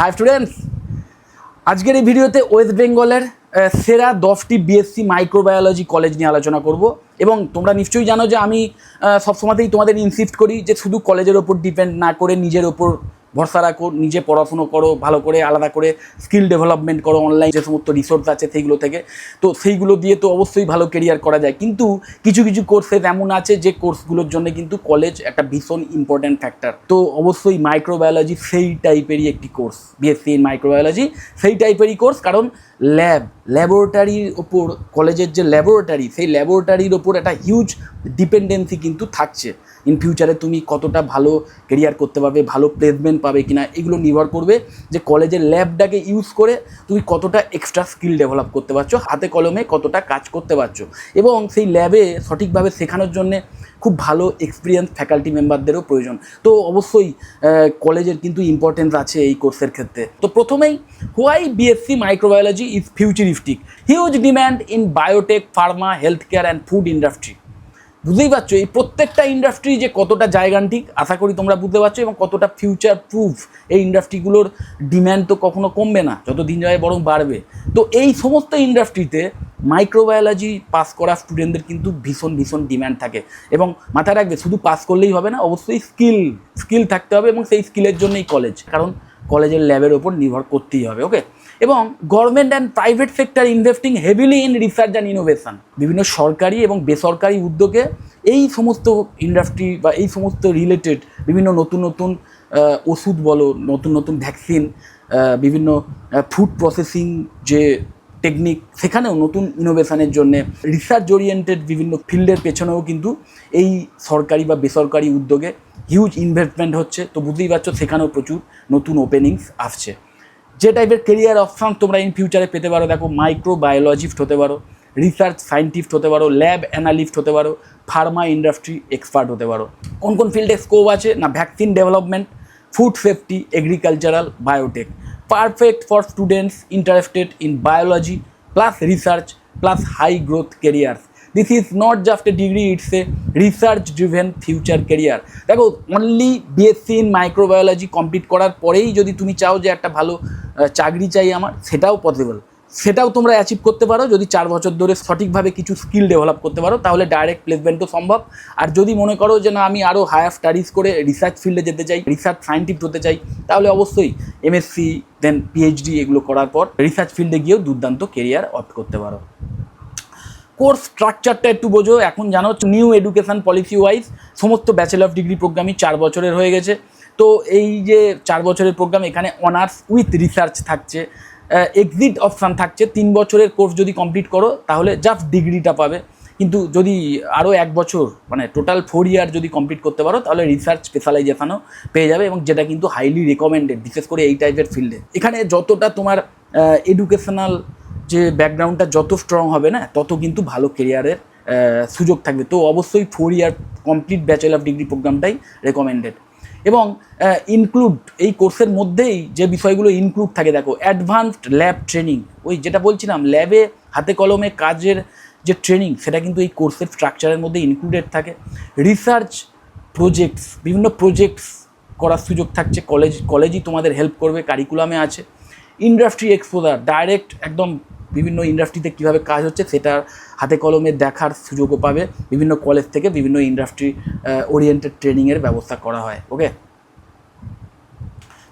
High students, আজকের এই ভিডিওতে ওয়েস্ট বেঙ্গলের সেরা 10টি বিএসসি মাইক্রোবায়োলজি কলেজ নিয়ে আলোচনা করব। এবং তোমরা নিশ্চয়ই জানো যে আমি সবসময়তেই তোমাদের ইনসিস্ট করি যে শুধু কলেজের ওপর ডিপেন্ড না করে নিজের ওপর ভরসা রাখো, নিজে পড়াশুনো করো, ভালো করে আলাদা করে স্কিল ডেভেলপমেন্ট করো, অনলাইন যে সমস্ত রিসোর্স আছে সেইগুলো থেকে। তো সেইগুলো দিয়ে তো অবশ্যই ভালো কেরিয়ার করা যায়, কিন্তু কিছু কিছু কোর্সেস এমন আছে যে কোর্সগুলোর জন্য কিন্তু কলেজ একটা ভীষণ ইম্পর্ট্যান্ট ফ্যাক্টর। তো অবশ্যই মাইক্রোবায়োলজি সেই টাইপেরই একটি কোর্স, বিএসসি ইন মাইক্রোবায়োলজি সেই টাইপেরই কোর্স, কারণ ল্যাবরেটরির ওপর কলেজের যে ল্যাবরেটরি, সেই ল্যাবরেটরির ওপর একটা হিউজ ডিপেন্ডেন্সি কিন্তু থাকছে। ইন ফিউচারে তুমি কতটা ভালো কেরিয়ার করতে পারবে, ভালো প্লেসমেন্ট পাবে কিনা, এগুলো নির্ভর করবে যে কলেজের ল্যাবটাকে ইউজ করে তুমি কতটা এক্সট্রা স্কিল ডেভেলপ করতে পারছো, হাতে কলমে কতটা কাজ করতে পারছো। এবং সেই ল্যাবে সঠিকভাবে শেখানোর জন্যে খুব ভালো এক্সপিরিয়েন্স ফ্যাকাল্টি মেম্বারদেরও প্রয়োজন। তো অবশ্যই কলেজের কিন্তু ইম্পর্টেন্স আছে এই কোর্সের ক্ষেত্রে। তো প্রথমেই, why BSc microbiology is futuristic, huge demand in biotech, Pharma, health care and food industry. বুঝতেই পারছো এই প্রত্যেকটা ইন্ডাস্ট্রি যে কতটা জায়গান্তিক, আশা করি তোমরা বুঝতে পারছো, এবং কতটা ফিউচার প্রুফ এই ইন্ডাস্ট্রিগুলোর ডিম্যান্ড তো কখনো কমবে না, যত দিন যায় বরং বাড়বে। তো এই সমস্ত ইন্ডাস্ট্রিতে মাইক্রোবায়োলজি পাস করা স্টুডেন্টদের কিন্তু ভীষণ ভীষণ ডিম্যান্ড থাকে। এবং মাথায় রাখবে, শুধু পাস করলেই হবে না, অবশ্যই স্কিল থাকতে হবে, এবং সেই স্কিলের জন্যই কলেজ, কারণ কলেজের ল্যাবের ওপর নির্ভর করতেই হবে। ওকে, এবং government and private sector investing heavily in research and innovation. বিভিন্ন সরকারি এবং বেসরকারি উদ্যোগে এই সমস্ত ইন্ডাস্ট্রি বা এই সমস্ত রিলেটেড বিভিন্ন নতুন নতুন ওষুধ বলো, নতুন নতুন ভ্যাকসিন, বিভিন্ন ফুড প্রসেসিং যে টেকনিক, সেখানেও নতুন ইনোভেশনের জন্যে রিসার্চ ওরিয়েন্টেড বিভিন্ন ফিল্ডের পেছনেও কিন্তু এই সরকারি বা বেসরকারি উদ্যোগে হিউজ ইনভেস্টমেন্ট হচ্ছে। তো বুঝতেই পারছো সেখানেও প্রচুর নতুন ওপেনিংস আসছে। যে টাইপের কেরিয়ার অপশান তোমরা ইন ফিউচারে পেতে পারো, দেখো, মাইক্রোবায়োলজিস্ট হতে পারো, রিসার্চ সায়েন্টিস্ট হতে পারো, ল্যাব অ্যানালিস্ট হতে পারো, ফার্মা ইন্ডাস্ট্রি এক্সপার্ট হতে পারো। কোন কোন ফিল্ডে স্কোপ আছে না, vaccine development, food safety, agricultural, biotech. Perfect for students interested in biology plus research plus high growth careers. This is not just a degree, it's a research driven future career. দেখো, only BSc in microbiology complete করার পরেই যদি তুমি চাও যে একটা ভালো চাকরি চাই আমার, সেটাও পসিবল, সেটাও তোমরা অ্যাচিভ করতে পারো যদি 4 বছর ধরে সঠিকভাবে কিছু স্কিল ডেভেলপ করতে পারো, তাহলে ডাইরেক্ট প্লেসমেন্টও সম্ভব। আর যদি মনে করো যে না, আমি আরও হায়ার স্টাডিজ করে রিসার্চ ফিল্ডে যেতে চাই, রিসার্চ সায়েন্টিস্ট হতে চাই, তাহলে অবশ্যই এমএসসি দেন পিএইচডি এগুলো করার পর রিসার্চ ফিল্ডে গিয়েও দুর্দান্ত কেরিয়ার অপ্ট করতে পারো। কোর্স স্ট্রাকচারটা একটু বোঝো। এখন জানো নিউ এডুকেশন পলিসি ওয়াইজ সমস্ত ব্যাচেলর অফ ডিগ্রি প্রোগ্রামই 4 বছরের হয়ে গেছে। তো এই যে 4 বছরের প্রোগ্রাম, এখানে অনার্স উইথ রিসার্চ থাকছে, এক্সিট অপশান থাকছে। 3 বছরের কোর্স যদি কমপ্লিট করো তাহলে জাস্ট ডিগ্রিটা পাবে, কিন্তু যদি আরও 1 বছর মানে টোটাল 4 ইয়ার যদি কমপ্লিট করতে পারো তাহলে রিসার্চ স্পেশালাইজেশনও পেয়ে যাবে, এবং যেটা কিন্তু হাইলি রেকমেন্ডেড, বিশেষ করে এই টাইপের ফিল্ডে। এখানে যতটা তোমার এডুকেশনাল যে ব্যাকগ্রাউন্ডটা যত স্ট্রং হবে না, তত কিন্তু ভালো কেরিয়ারের সুযোগ থাকবে। তো অবশ্যই 4 year complete bachelor of degree প্রোগ্রামটাই রেকমেন্ডেড। এবং ইনক্লুড এই কোর্সের মধ্যেই যে বিষয়গুলো ইনক্লুড থাকে, দেখো, অ্যাডভান্সড ল্যাব ট্রেনিং, ওই যেটা বলছিলাম ল্যাবে হাতে কলমে কাজের যে ট্রেনিং, সেটা কিন্তু এই কোর্সের স্ট্রাকচারের মধ্যে ইনক্লুডেড থাকে। রিসার্চ প্রজেক্টস, বিভিন্ন প্রজেক্টস করার সুযোগ থাকছে, কলেজই তোমাদের হেল্প করবে, কারিকুলামে আছে। ইন্ডাস্ট্রি এক্সপোজার, ডাইরেক্ট একদম বিভিন্ন ইন্ডাস্ট্রিতে কীভাবে কাজ হচ্ছে সেটা হাতে কলমে দেখার সুযোগও পাবে। বিভিন্ন কলেজ থেকে বিভিন্ন ইন্ডাস্ট্রি ওরিয়েন্টেড ট্রেনিংয়ের ব্যবস্থা করা হয়। ওকে,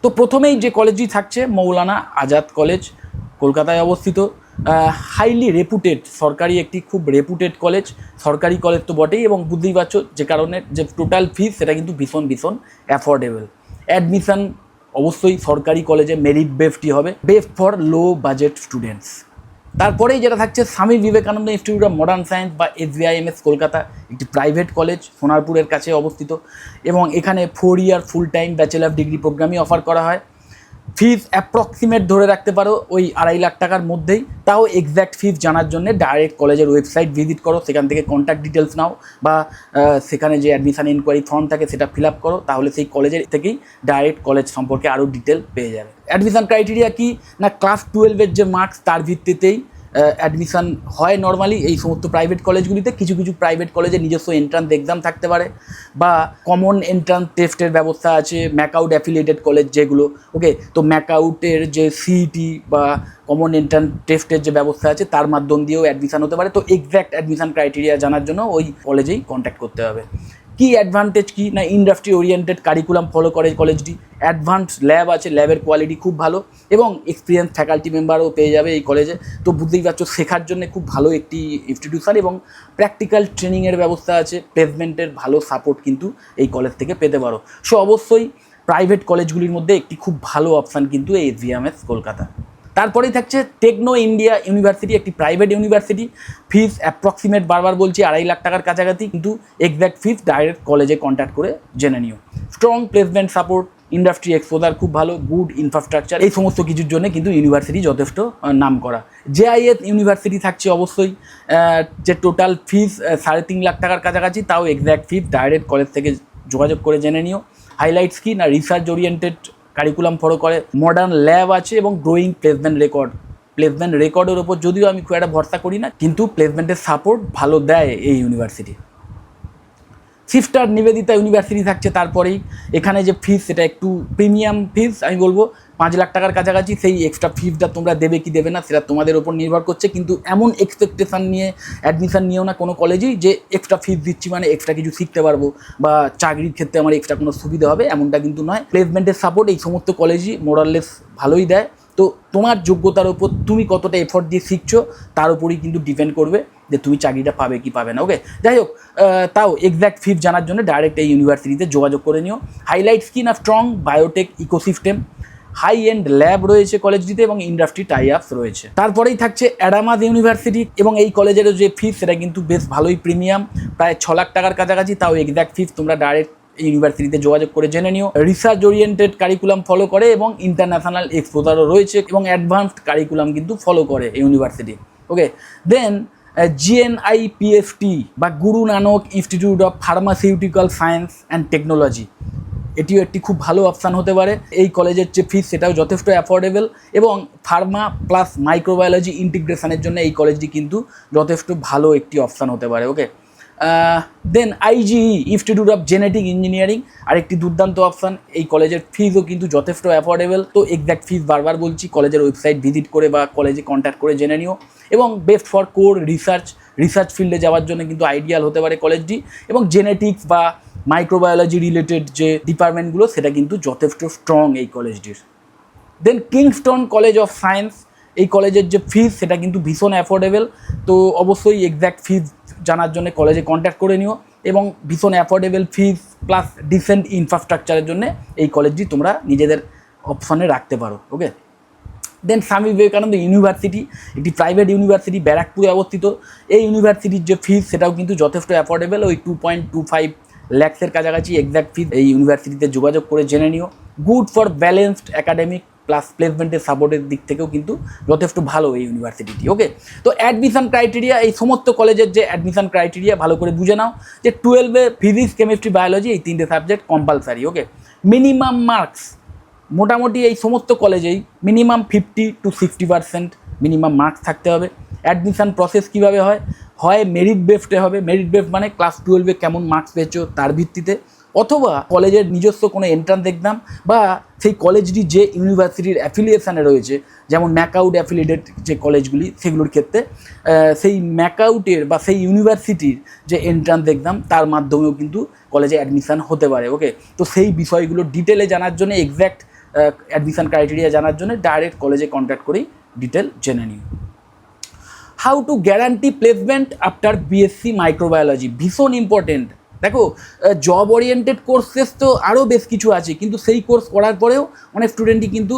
তো প্রথমেই যে কলেজটি থাকছে মৌলানা আজাদ কলেজ, কলকাতায় অবস্থিত। হাইলি রেপুটেড, সরকারি একটি খুব রেপুটেড কলেজ, সরকারি কলেজ তো বটেই, এবং বুঝতেই পারছো যে কারণে যে টোটাল ফিস সেটা কিন্তু ভীষণ ভীষণ অ্যাফোর্ডেবল। অ্যাডমিশন অবশ্যই সরকারি কলেজে মেরিট বেসডই হবে, best for low budget students. তারপরেই যেটা থাকছে Swami Vivekananda institute of modern science বা SVIMS কলকাতা, একটি প্রাইভেট কলেজ, সোনারপুরের কাছে অবস্থিত, এবং এখানে 4 year full time bachelor degree প্রোগ্রামই অফার করা হয়। ফিস অ্যাপ্রক্সিমেট ধরে রাখতে পারো ওই 2.5 লাখ টাকার মধ্যেই। তাও এক্স্যাক্ট ফিস জানার জন্য ডাইরেক্ট কলেজের ওয়েবসাইট ভিজিট করো, সেখান থেকে কন্ট্যাক্ট ডিটেলস নাও, বা সেখানে যে অ্যাডমিশান ইনকোয়ারি ফর্ম থাকে সেটা ফিল আপ করো, তাহলে সেই কলেজের থেকেই ডাইরেক্ট কলেজ সম্পর্কে আরও ডিটেল পেয়ে যাবে। অ্যাডমিশান ক্রাইটেরিয়া কি না, ক্লাস 12-এর যে মার্কস তার ভিত্তিতেই অ্যাডমিশান হয় নর্মালি এই সমস্ত প্রাইভেট কলেজগুলিতে। কিছু কিছু প্রাইভেট কলেজে নিজস্ব এন্ট্রান্স এক্সাম থাকতে পারে বা কমন এন্ট্রান্স টেস্টের ব্যবস্থা আছে, ম্যাকআউট অ্যাফিলিয়েটেড কলেজ যেগুলো। ওকে, তো ম্যাকআউটের যে সিইটি বা কমন এন্ট্রান্স টেস্টের যে ব্যবস্থা আছে তার মাধ্যম দিয়েও অ্যাডমিশান হতে পারে। তো এক্স্যাক্ট অ্যাডমিশান ক্রাইটেরিয়া জানার জন্য ওই কলেজেই কন্ট্যাক্ট করতে হবে। কি অ্যাডভান্টেজ কি না, ইন্ডাস্ট্রি ওরিয়েন্টেড কারিকুলাম ফলো করে কলেজটি, অ্যাডভান্স ল্যাব আছে, ল্যাবের কোয়ালিটি খুব ভালো এবং এক্সপিরিয়েন্স ফ্যাকাল্টি মেম্বারও পেয়ে যাবে এই কলেজে। তো বুঝতেই পারছো শেখার জন্য খুব ভালো একটি ইনস্টিটিউশন এবং প্র্যাকটিক্যাল ট্রেনিংয়ের ব্যবস্থা আছে, প্লেসমেন্টের ভালো সাপোর্ট কিন্তু এই কলেজ থেকে পেতে পারো। সো অবশ্যই প্রাইভেট কলেজগুলির মধ্যে একটি খুব ভালো অপশান কিন্তু এই এসভিএমএস কলকাতা। তারপরেই থাকছে টেকনো ইন্ডিয়া ইউনিভার্সিটি, একটি প্রাইভেট ইউনিভার্সিটি। ফিস অ্যাপ্রক্সিমেট বারবার বলছি 2.5 লাখ টাকার কাছাকাছি, কিন্তু এক্স্যাক্ট ফিস ডাইরেক্ট কলেজে কন্ট্যাক্ট করে জেনে নিও। Strong placement support, industry exposure খুব ভালো, গুড ইনফ্রাস্ট্রাকচার, এই সমস্ত কিছুর জন্য কিন্তু ইউনিভার্সিটি যথেষ্ট নাম করা। জেআইএস ইউনিভার্সিটি থাকছে অবশ্যই, যে টোটাল ফিস 3.5 লাখ টাকার কাছাকাছি, তাও এক্স্যাক্ট ফিস ডাইরেক্ট কলেজ থেকে যোগাযোগ করে জেনে নিও। হাইলাইটস কি না, রিসার্চ ওরিয়েন্টেড কারিকুলাম ফলো করে, মডার্ন ল্যাব আছে এবং গ্রোয়িং প্লেসমেন্ট রেকর্ড। প্লেসমেন্ট রেকর্ডের ওপর যদিও আমি খুব একটা ভরসা করি না, কিন্তু প্লেসমেন্টের সাপোর্ট ভালো দেয় এই ইউনিভার্সিটি। সিস্টার নিবেদিতা ইউনিভার্সিটি থাকছে তারপরেই। এখানে যে ফিস সেটা একটু প্রিমিয়াম ফিস, আমি বলবো 5 লাখ টাকার কাছাকাছি। সেই এক্সট্রা ফিসটা তোমরা দেবে কি দেবে না সেটা তোমাদের ওপর নির্ভর করছে, কিন্তু এমন এক্সপেকটেশান নিয়ে অ্যাডমিশান নিয়েও না কোনো কলেজেই যে এক্সট্রা ফিস দিচ্ছি মানে এক্সট্রা কিছু শিখতে পারবো বা চাকরির ক্ষেত্রে আমার এক্সট্রা কোনো সুবিধা হবে, এমনটা কিন্তু নয়। প্লেসমেন্টের সাপোর্ট এই সমস্ত কলেজই মোরাললেস ভালোই দেয়। তো তোমার যোগ্যতার ওপর তুমি কতটা এফোর্ট দিয়ে শিখছো তার উপরই কিন্তু ডিপেন্ড করবে যে তুমি চাকরিটা পাবে কি পাবে না। ওকে, যাই হোক, তাও এক্স্যাক্ট ফিস জানার জন্য ডাইরেক্ট এই ইউনিভার্সিটিতে যোগাযোগ করে নিও। হাইলাইটস কি না, strong biotech ecosystem, high end lab রয়েছে কলেজটিতে এবং ইন্ডাস্ট্রি টাই আপস রয়েছে। তারপরেই থাকছে অ্যাডামাস ইউনিভার্সিটি এবং এই কলেজেরও যে ফিস সেটা কিন্তু বেশ ভালোই প্রিমিয়াম, প্রায় 6 লাখ টাকার কাছাকাছি। তাও এক্স্যাক্ট ফিস তোমরা ডাইরেক্ট ইউনিভার্সিটিতে যোগাযোগ করে জেনে নিও। রিসার্চ ওরিয়েন্টেড কারিকুলাম ফলো করে এবং ইন্টারন্যাশনাল এক্সপোজারও রয়েছে এবং অ্যাডভান্সড কারিকুলাম কিন্তু ফলো করে ইউনিভার্সিটি। ওকে, দেন জিএনআইপিএফটি বা Guru Nanak institute of pharmaceutical science and technology, এটিও একটি খুব ভালো অপশান হতে পারে। এই কলেজের যে ফিস সেটাও যথেষ্ট অ্যাফোর্ডেবল এবং ফার্মা প্লাস মাইক্রোবায়োলজি ইন্টিগ্রেশনের জন্য এই কলেজটি কিন্তু যথেষ্ট ভালো একটি অপশান হতে পারে। Okay, then IGE institute of genetic engineering, আরেকটি দুর্দান্ত অপশান। এই কলেজের ফিসও কিন্তু যথেষ্ট অ্যাফোর্ডেবল। তো এক্স্যাক্ট ফিস বারবার বলছি, কলেজের ওয়েবসাইট ভিজিট করে বা কলেজে কন্ট্যাক্ট করে জেনে নিও। এবং বেস্ট ফর কোর রিসার্চ ফিল্ডে যাওয়ার জন্য কিন্তু আইডিয়াল হতে পারে কলেজটি। এবং জেনেটিক্স বা মাইক্রোবায়োলজি রিলেটেড যে ডিপার্টমেন্টগুলো সেটা কিন্তু যথেষ্ট স্ট্রং এই কলেজটির। দেন কিংস্টন কলেজ অফ সায়েন্স, এই কলেজের যে ফিস সেটা কিন্তু ভীষণ অ্যাফোর্ডেবল। তো অবশ্যই এক্স্যাক্ট ফিস জানার জন্য কলেজে কন্ট্যাক্ট করে নিও এবং ভীষণ অ্যাফোর্ডেবল ফিস প্লাস ডিসেন্ট ইনফ্রাস্ট্রাকচারের জন্য এই কলেজটি তোমরা নিজেদের অপশানে রাখতে পারো। ওকে, দেন স্বামী বিবেকানন্দ ইউনিভার্সিটি, একটি প্রাইভেট ইউনিভার্সিটি, ব্যারাকপুরে অবস্থিত। এই ইউনিভার্সিটির যে ফিস সেটাও কিন্তু যথেষ্ট অ্যাফোর্ডেবল, ওই 2.25 ল্যাক্সের কাছাকাছি এক্স্যাক্ট ফিস। এই ইউনিভার্সিটিতে যোগাযোগ করে জেনে নিও। Good for balanced academic plus প্লেসমেন্টের সাপোর্টের দিক থেকেও কিন্তু যথেষ্ট ভালো এই ইউনিভার্সিটিটি। ওকে, তো অ্যাডমিশন ক্রাইটেরিয়া, এই সমস্ত কলেজের যে অ্যাডমিশন ক্রাইটেরিয়া ভালো করে বুঝে নাও যে 12-এ ফিজিক্স কেমিস্ট্রি বায়োলজি এই 3টে সাবজেক্ট কম্পালসারি। ওকে, মিনিমাম মার্কস মোটামুটি এই সমস্ত কলেজেই মিনিমাম 50 to 60% মিনিমাম মার্কস থাকতে হবে। অ্যাডমিশান প্রসেস কীভাবে হয় মেরিট বেসডে হবে। মেরিট বেস মানে ক্লাস 12-এ কেমন মার্কস পেয়েছো তার ভিত্তিতে, অথবা কলেজের নিজস্ব কোনো এন্ট্রান্স এক্সাম বা সেই কলেজটি যে ইউনিভার্সিটির অ্যাফিলিয়েশানে রয়েছে, যেমন ম্যাকআউট অ্যাফিলিয়েটেড যে কলেজগুলি সেগুলোর ক্ষেত্রে সেই ম্যাকআউটের বা সেই ইউনিভার্সিটির যে এন্ট্রান্স এক্সাম তার মাধ্যমেও কিন্তু কলেজে অ্যাডমিশান হতে পারে। ওকে, তো সেই বিষয়গুলো ডিটেলে জানার জন্য, এক্স্যাক্ট অ্যাডমিশান ক্রাইটেরিয়া জানার জন্য ডাইরেক্ট কলেজে কন্ট্যাক্ট করেই ডিটেল জেনে নিও। How to guarantee placement after BSc microbiology, ভীষণ ইম্পর্টেন্ট। দেখো, জব ওরিয়েন্টেড কোর্সেস তো আরও বেশ কিছু আছে, কিন্তু সেই কোর্স করার পরেও অনেক স্টুডেন্টই কিন্তু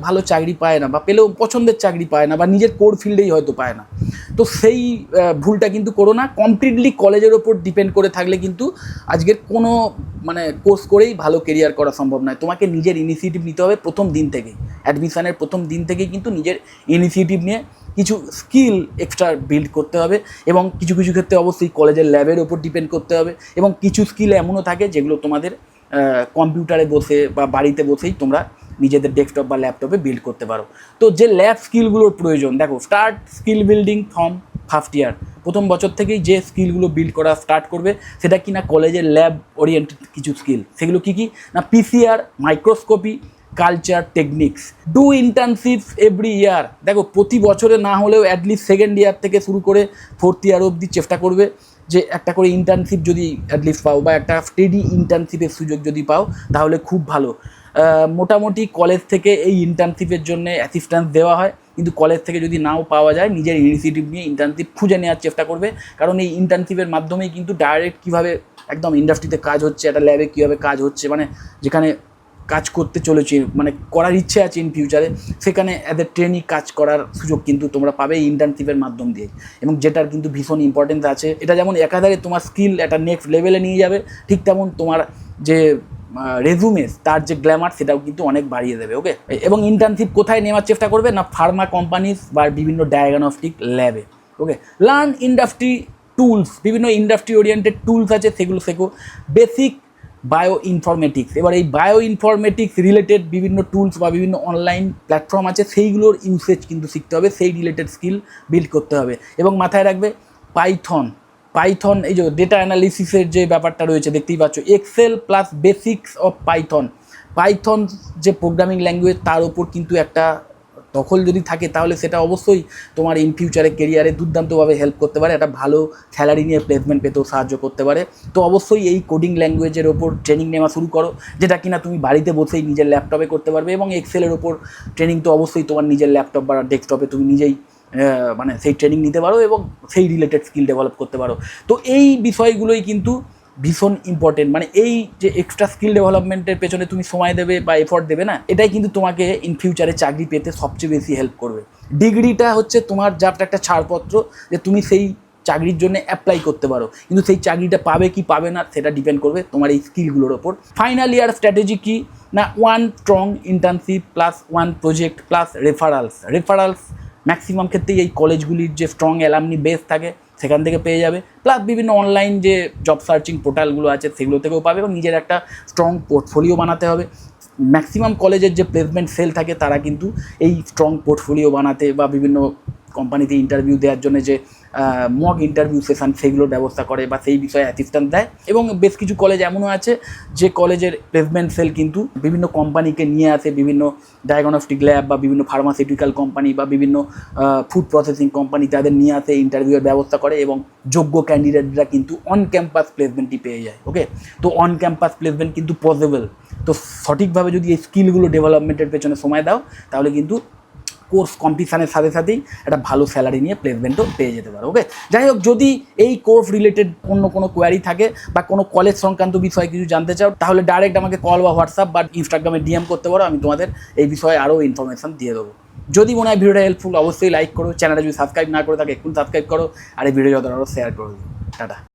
ভালো চাকরি পায় না বা পেলেও পছন্দের চাকরি পায় না বা নিজের কোর ফিল্ডেই হয়তো পায় না। তো সেই ভুলটা কিন্তু করো না। কমপ্লিটলি কলেজের ওপর ডিপেন্ড করে থাকলে কিন্তু আজকের কোনো কোর্স করেই ভালো কেরিয়ার করা সম্ভব নয়। তোমাকে নিজের ইনিশিয়েটিভ নিতে হবে প্রথম দিন থেকেই, অ্যাডমিশানের প্রথম দিন থেকেই কিন্তু নিজের ইনিশিয়েটিভ নিয়ে কিছু স্কিল এক্সট্রা বিল্ড করতে হবে এবং কিছু কিছু ক্ষেত্রে অবশ্যই কলেজের ল্যাবের ওপর ডিপেন্ড করতে হবে। এবং কিছু স্কিল এমনও থাকে যেগুলো তোমাদের কম্পিউটারে বসে বা বাড়িতে বসেই তোমরা নিজেদের ডেস্কটপ বা ল্যাপটপে বিল্ড করতে পারো। তো যে ল্যাব স্কিলগুলোর প্রয়োজন, দেখো start skill building from first year, প্রথম বছর থেকেই যে স্কিলগুলো বিল্ড করা স্টার্ট করবে সেটা কি না কলেজের ল্যাব ওরিয়েন্টেড কিছু স্কিল। সেগুলো কী কী না PCR, microscopy, culture, techniques. Do ইন্টার্নশিপস every year, দেখো প্রতি বছরে না হলেও অ্যাটলিস্ট সেকেন্ড ইয়ার থেকে শুরু করে ফোর্থ ইয়ার অবধি চেষ্টা করবে যে একটা করে ইন্টার্নশিপ যদি অ্যাটলিস্ট পাও বা একটা স্টেডি ইন্টার্নশিপের সুযোগ যদি পাও তাহলে খুব ভালো। মোটামুটি কলেজ থেকে এই ইন্টার্নশিপের জন্য অ্যাসিস্ট্যান্স দেওয়া হয়, কিন্তু কলেজ থেকে যদি নাও পাওয়া যায় নিজের ইনিশিয়েটিভ নিয়ে ইন্টার্নশিপ খুঁজে নেওয়ার চেষ্টা করবে, কারণ এই ইন্টার্নশিপের মাধ্যমেই কিন্তু ডাইরেক্ট কীভাবে একদম ইন্ডাস্ট্রিতে কাজ হচ্ছে, একটা ল্যাবে কীভাবে কাজ হচ্ছে, মানে যেখানে কাজ করতে চলেছে মানে করার ইচ্ছে আছে ইন ফিউচারে, সেখানে অ্যাজ এ ট্রেনিং কাজ করার সুযোগ কিন্তু তোমরা পাবে এই ইন্টার্নশিপের মাধ্যম দিয়ে, এবং যেটার কিন্তু ভীষণ ইম্পর্টেন্স আছে। এটা যেমন একাধারে তোমার স্কিল একটা নেক্সট লেভেলে নিয়ে যাবে, ঠিক তেমন তোমার যে রেজুমে তার যে গ্ল্যামার সেটাও কিন্তু অনেক বাড়িয়ে দেবে। ওকে, এবং ইন্টার্নশিপ কোথায় নেওয়ার চেষ্টা করবে না ফার্মা কোম্পানিজ বা বিভিন্ন ডায়াগনস্টিক ল্যাবে। ওকে, লার্ন ইন্ডাস্ট্রি টুলস, বিভিন্ন ইন্ডাস্ট্রি ওরিয়েন্টেড টুলস আছে সেগুলো শেখো। বেসিক বায়ো ইনফরমেটিক্স, এবার এই বায়ো ইনফরমেটিক্স রিলেটেড বিভিন্ন টুলস বা বিভিন্ন অনলাইন প্ল্যাটফর্ম আছে সেইগুলোর ইউসেজ কিন্তু শিখতে হবে, সেই রিলেটেড স্কিল বিল্ড করতে হবে। এবং মাথায় রাখবে পাইথন, এই যে ডেটা অ্যানালিসিসের যে ব্যাপারটা রয়েছে দেখতেই পাচ্ছ, Excel plus basics of Python যে প্রোগ্রামিং ল্যাঙ্গুয়েজ তার ওপর কিন্তু একটা দখল যদি থাকে তাহলে সেটা অবশ্যই তোমার ইন ফিউচারে কেরিয়ারে দুর্দান্তভাবে হেল্প করতে পারে, একটা ভালো স্যালারি নিয়ে প্লেসমেন্ট পেতেও সাহায্য করতে পারে। তো অবশ্যই এই কোডিং ল্যাঙ্গুয়েজের ওপর ট্রেনিং নেওয়া শুরু করো, যেটা কিনা তুমি বাড়িতে বসেই নিজের ল্যাপটপে করতে পারবে, এবং এক্সেলের ওপর ট্রেনিং তো অবশ্যই তোমার নিজের ল্যাপটপ বা ডেস্কটপে তুমি নিজেই মানে সেই ট্রেনিং নিতে পারো এবং সেই রিলেটেড স্কিল ডেভেলপ করতে পারো। তো এই বিষয়গুলোই কিন্তু ভীষণ ইম্পর্টেন্ট, মানে এই যে এক্সট্রা স্কিল ডেভেলপমেন্টের পেছনে তুমি সময় দেবে বা এফোর্ট দেবে না, এটাই কিন্তু তোমাকে ইন ফিউচারে চাকরি পেতে সবচেয়ে বেশি হেল্প করবে। ডিগ্রিটা হচ্ছে তোমার জাস্ট একটা ছাড়পত্র যে তুমি সেই চাকরির জন্য অ্যাপ্লাই করতে পারো, কিন্তু সেই চাকরিটা পাবে কি পাবে না সেটা ডিপেন্ড করবে তোমার এই স্কিলগুলোর ওপর। ফাইনাল ইয়ার স্ট্র্যাটেজি কি না one strong internship plus one project plus referrals maximum ক্ষেত্রেই এই কলেজগুলির যে স্ট্রং অ্যালামনি বেস থাকে সেখান থেকে পেয়ে যাবে, প্লাস বিভিন্ন অনলাইন যে জব সার্চিং পোর্টালগুলো আছে সেগুলো থেকেও পাবে, এবং নিজের একটা স্ট্রং পোর্টফোলিও বানাতে হবে। ম্যাক্সিমাম কলেজের যে প্লেসমেন্ট সেল থাকে তারা কিন্তু এই স্ট্রং পোর্টফোলিও বানাতে বা বিভিন্ন কোম্পানিতে ইন্টারভিউ দেওয়ার জন্য যে মক ইন্টারভিউ সেশন সেগুলোর ব্যবস্থা করে বা সেই বিষয়ে অ্যাসিস্ট্যান্স দেয়। এবং বেশ কিছু কলেজ এমনও আছে যে কলেজের প্লেসমেন্ট সেল কিন্তু বিভিন্ন কোম্পানিকে নিয়ে আসে, বিভিন্ন ডায়াগনস্টিক ল্যাব বা বিভিন্ন ফার্মাসিউটিক্যাল কোম্পানি বা বিভিন্ন ফুড প্রসেসিং কোম্পানি তাদের নিয়ে আসে ইন্টারভিউয়ের ব্যবস্থা করে, এবং যোগ্য ক্যান্ডিডেটরা কিন্তু অন ক্যাম্পাস প্লেসমেন্টই পেয়ে যায়। ওকে, তো অন ক্যাম্পাস প্লেসমেন্ট কিন্তু পসিবল। তো সঠিকভাবে যদি এই স্কিলগুলো ডেভেলপমেন্টের পেছনে সময় দাও তাহলে কিন্তু কোর্স কম্পিটিশানের সাথে সাথেই একটা ভালো স্যালারি নিয়ে প্লেসমেন্টও পেয়ে যেতে পারো। ওকে, যাই হোক, যদি এই কোর্স রিলেটেড অন্য কোনো কোয়ারি থাকে বা কোনো কলেজ সংক্রান্ত বিষয়ে কিছু জানতে চাও তাহলে ডাইরেক্ট আমাকে কল বা হোয়াটসঅ্যাপ বা ইনস্টাগ্রামে ডিএম করতে পারো, আমি তোমাদের এই বিষয়ে আরও ইনফরমেশান দিয়ে দেবো। যদি মনে হয় ভিডিওটা হেল্পফুল অবশ্যই লাইক করো, চ্যানেলটা যদি সাবস্ক্রাইব না করে থাকে এখন সাবস্ক্রাইব করো, আর এই ভিডিও যত আরও শেয়ার করো। টাটা।